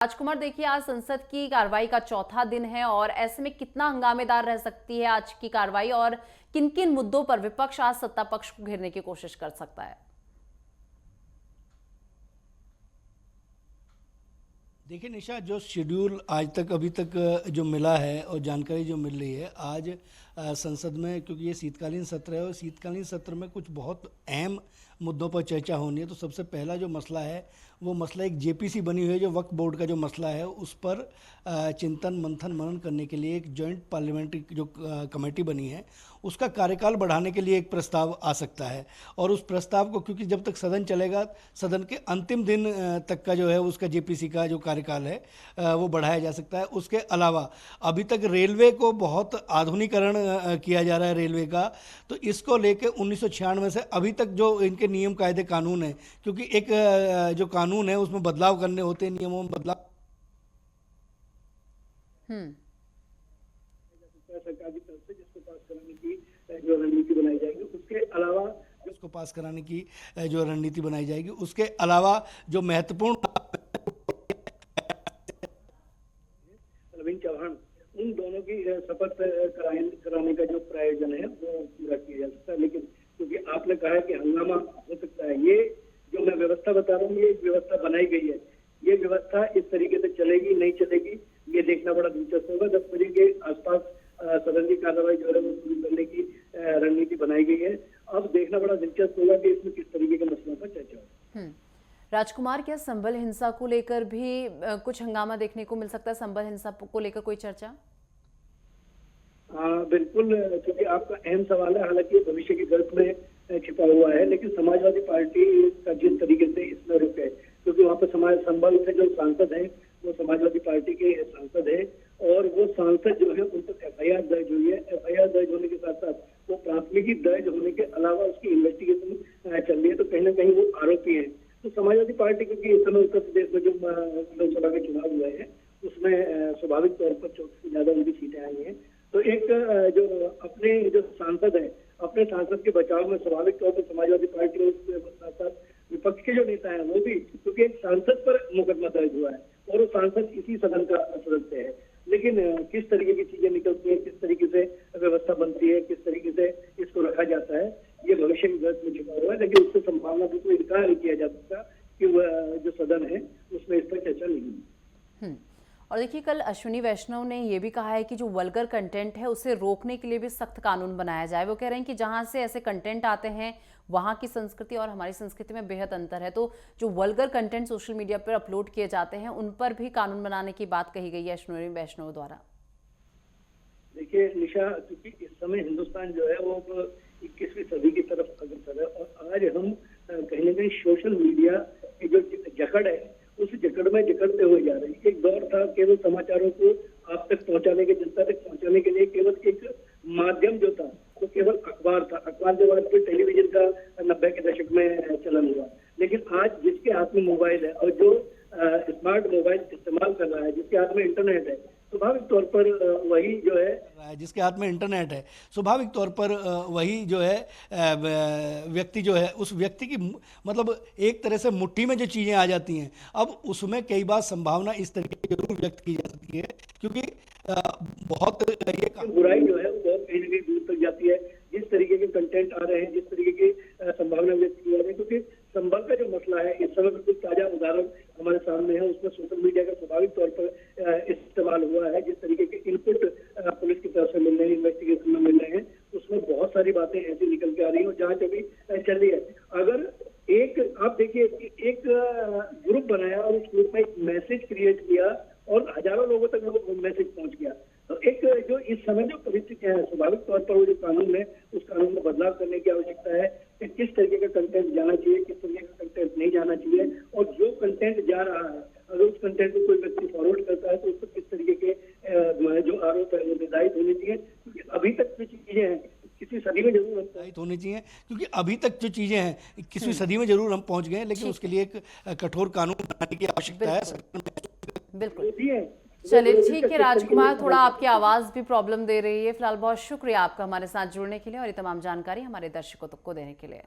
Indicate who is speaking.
Speaker 1: राजकुमार, देखिए आज संसद की कार्रवाई का चौथा दिन है और ऐसे में कितना हंगामेदार रह सकती है आज की कार्रवाई और किन किन मुद्दों पर विपक्ष आज सत्ता पक्ष को घेरने की कोशिश कर सकता है।
Speaker 2: देखिए निशा, जो शेड्यूल आज तक अभी तक जो मिला है और जानकारी जो मिल रही है आज संसद में, क्योंकि ये शीतकालीन सत्र है और शीतकालीन सत्र में कुछ बहुत अहम मुद्दों पर चर्चा होनी है। तो सबसे पहला जो मसला है वो मसला एक जेपीसी बनी हुई है, जो वक्फ बोर्ड का जो मसला है उस पर चिंतन मंथन मनन करने के लिए एक जॉइंट पार्लियामेंट्री जो कमेटी बनी है उसका कार्यकाल बढ़ाने के लिए एक प्रस्ताव आ सकता है। और उस प्रस्ताव को, क्योंकि जब तक सदन चलेगा, सदन के अंतिम दिन तक का जो है उसका जेपीसी का जो कार्यकाल है वो बढ़ाया जा सकता है। उसके अलावा अभी तक रेलवे को बहुत आधुनिकीकरण किया जा रहा है रेलवे का, तो इसको लेके 1996 से अभी तक जो इनके नियम कायदे कानून है, क्योंकि एक जो कानून है उसमें बदलाव करने होते हैं, नियमों में बदलाव सरकार की तरफ से जिसको पास कराने की जो रणनीति बनाई जाएगी, उसके अलावा उसको पास कराने की जो रणनीति बनाई जाएगी, उसके अलावा जो महत्वपूर्ण अरविंद चौहान उन दोनों की शपथ कराने का जो प्रायोजन है वो पूरा किया जा सकता है। लेकिन क्योंकि आपने कहा है कि हंगामा हो सकता है, ये जो मैं व्यवस्था बता रहा हूँ ये व्यवस्था बनाई गई है, ये व्यवस्था इस तरीके से चलेगी नहीं चलेगी ये देखना बड़ा दिलचस्प होगा। 10 बजे के आसपास सदन की कार्रवाई जो है वो शुरू करने की रणनीति बनाई गई है। अब देखना बड़ा दिलचस्प होगा कि इसमें किस तरीके के मसलों पर चर्चा हो।
Speaker 1: राजकुमार, क्या संबल हिंसा को लेकर भी कुछ हंगामा देखने को मिल सकता है? संबल हिंसा को लेकर कोई चर्चा?
Speaker 2: बिल्कुल, क्योंकि आपका अहम सवाल है, हालांकि भविष्य की गर्त में छिपा हुआ है, लेकिन समाजवादी पार्टी का जिस तरीके से इसमें रुक है, क्योंकि वहाँ पर समाज संबल से जो सांसद हैं वो समाजवादी पार्टी के सांसद हैं और वो सांसद जो है उन पर एफआईआर दर्ज हुई है। एफआईआर दर्ज होने के साथ साथ वो प्राथमिकी दर्ज होने के अलावा उसकी इन्वेस्टिगेशन चल रही है, तो कहीं ना कहीं वो आरोपी है। तो समाजवादी पार्टी, क्योंकि इस समय उत्तर प्रदेश में जो लोकसभा के चुनाव हुए हैं उसमें स्वाभाविक तौर पर 40 से ज्यादा उनकी सीटें आई हैं, तो एक जो अपने जो सांसद है अपने सांसद के बचाव में स्वाभाविक तौर पर समाजवादी पार्टी और साथ साथ विपक्ष के जो नेता हैं वो भी, क्योंकि एक सांसद पर मुकदमा दर्ज हुआ है और वो सांसद इसी सदन का सदस्य है। लेकिन किस तरीके की चीजें निकलती है, किस तरीके से व्यवस्था बनती है, किस तरीके से इसको रखा जाता है, ये भविष्य की गर्त में छिपा हुआ है। लेकिन उससे संभावना भी कोई इनकार नहीं किया जा सकता कि वह जो सदन है उसमें इस पर चर्चा नहीं हुई।
Speaker 1: और देखिए, कल अश्विनी वैष्णव ने यह भी कहा है कि जो वल्गर कंटेंट है उसे रोकने के लिए भी सख्त कानून बनाया जाए। वो कह रहे हैं कि जहां से ऐसे कंटेंट आते हैं वहां की संस्कृति और हमारी संस्कृति में बेहद अंतर है, तो जो वल्गर कंटेंट सोशल मीडिया पर अपलोड किए जाते हैं उन पर भी कानून बनाने की बात कही गई है अश्विनी वैष्णव द्वारा।
Speaker 2: देखिए निशा, क्योंकि इस समय हिंदुस्तान जो है वो 21वीं सदी की तरफ अग्रसर है और आज हम कहीं ना कहीं सोशल मीडिया की जो जकड़ है उस जकड़ में जकड़ते हुए जा रहे हैं। एक दौर था केवल समाचारों को आप तक पहुंचाने के, जनता तक पहुंचाने के लिए केवल एक माध्यम जो था वो केवल अखबार था। अखबार के बाद फिर टेलीविजन का 90 के दशक में चलन हुआ। लेकिन आज जिसके हाथ में मोबाइल है और जो स्मार्ट मोबाइल इस्तेमाल कर रहा है, जिसके हाथ में इंटरनेट है, स्वाभाविक तौर पर वही जो है जिसके हाथ में इंटरनेट है स्वाभाविक तौर पर वही जो है व्यक्ति जो है उस व्यक्ति की मतलब एक तरह से मुट्ठी में जो चीज़ें आ जाती हैं। अब उसमें कई बार संभावना इस तरीके की जरूर व्यक्त की जा सकती है, क्योंकि बहुत ये बुराई जो है वो बहुत कहीं ना कहीं दूर तक जाती है। जिस तरीके के कंटेंट आ रहे हैं, जिस तरीके की संभावना व्यक्त की जा रही है, क्योंकि संबल का जो मसला है इस समय कुछ ताजा उदाहरण हमारे सामने है, उसमें सोशल मीडिया का स्वाभाविक तौर पर इस्तेमाल हुआ है। जिस तरीके के इनपुट पुलिस की तरफ से मिल रहे हैं, इन्वेस्टिगेशन में मिल रहे हैं, उसमें बहुत सारी बातें ऐसी निकल के आ रही है और जांच अभी चल रही है। अगर एक आप देखिए एक ग्रुप बनाया और उस ग्रुप में एक मैसेज क्रिएट किया और हजारों लोगों तक वो मैसेज पहुंच गया, तो एक जो इस समय जो परिस्थितियां है स्वाभाविक तौर पर वो जो कानून है उस कानून में बदलाव करने की आवश्यकता है कि किस तरीके का कंटेंट जाना चाहिए, किस तरीके का कंटेंट नहीं जाना चाहिए, और जो कंटेंट जा रहा है अगर उस कंटेंट को कोई व्यक्ति फॉरवर्ड करता है तो उस पर किस तरीके के जो आरोप है वो निर्धारित होने चाहिए। क्योंकि अभी तक जो चीजें हैं 21वीं सदी में जरूर निर्धारित होनी चाहिए, क्योंकि अभी तक जो चीजें हैं 21वीं सदी में जरूर हम पहुंच गए, लेकिन उसके लिए एक कठोर कानून बनाने की आवश्यकता है।
Speaker 1: बिल्कुल, चलिए ठीक है राजकुमार, थोड़ा आपकी आवाज भी प्रॉब्लम दे रही है। फिलहाल बहुत शुक्रिया आपका हमारे साथ जुड़ने के लिए और ये तमाम जानकारी हमारे दर्शकों को देने के लिए।